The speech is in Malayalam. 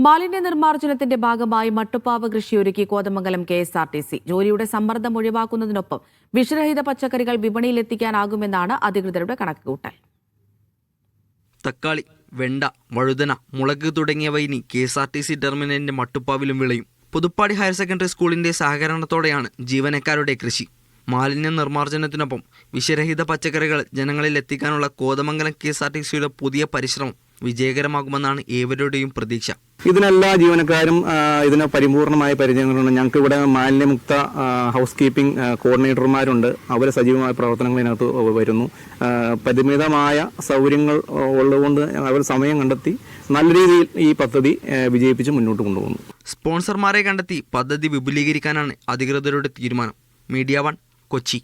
മാലിന്യ നിർമ്മാർജ്ജനത്തിന്റെ ഭാഗമായി മട്ടുപ്പാവ് കൃഷിയൊരുക്കി കോതമംഗലം KSRTC. ജോലിയുടെ സമ്മർദ്ദം ഒഴിവാക്കുന്നതിനൊപ്പം വിഷരഹിത പച്ചക്കറികൾ വിപണിയിലെത്തിക്കാനാകുമെന്നാണ് അധികൃതരുടെ കണക്കുകൂട്ടൽ. തക്കാളി, വെണ്ട, വഴുതന, മുളക് തുടങ്ങിയവ ഇനി KSRTC ടെർമിനലിന്റെ മട്ടുപ്പാവിലും വിളയും. പുതുപ്പാടി ഹയർ സെക്കൻഡറി സ്കൂളിന്റെ സഹകരണത്തോടെയാണ് ജീവനക്കാരുടെ കൃഷി. മാലിന്യ നിർമ്മാർജ്ജനത്തിനൊപ്പം വിഷരഹിത പച്ചക്കറികൾ ജനങ്ങളിൽ എത്തിക്കാനുള്ള കോതമംഗലം KSRTCയുടെ പുതിയ പരിശ്രമം വിജയകരമാകുമെന്നാണ് ഏവരുടെയും പ്രതീക്ഷ. ഇതിനെല്ലാ ജീവനക്കാരും ഇതിന് പരിപൂർണമായ പരിചയങ്ങളുണ്ട്. ഞങ്ങൾക്ക് ഇവിടെ മാലിന്യമുക്ത ഹൗസ് കീപ്പിംഗ് കോർഡിനേറ്റർമാരുണ്ട്. അവർ സജീവമായ പ്രവർത്തനങ്ങൾ ഇതിനകത്ത് വരുന്നു. പരിമിതമായ സൗകര്യങ്ങൾ ഉള്ളതുകൊണ്ട് അവർ സമയം കണ്ടെത്തി നല്ല രീതിയിൽ ഈ പദ്ധതി വിജയിപ്പിച്ച് മുന്നോട്ട് കൊണ്ടുപോകുന്നു. സ്പോൺസർമാരെ കണ്ടെത്തി പദ്ധതി വിപുലീകരിക്കാനാണ് അധികൃതരുടെ തീരുമാനം. മീഡിയ 1 കൊച്ചി.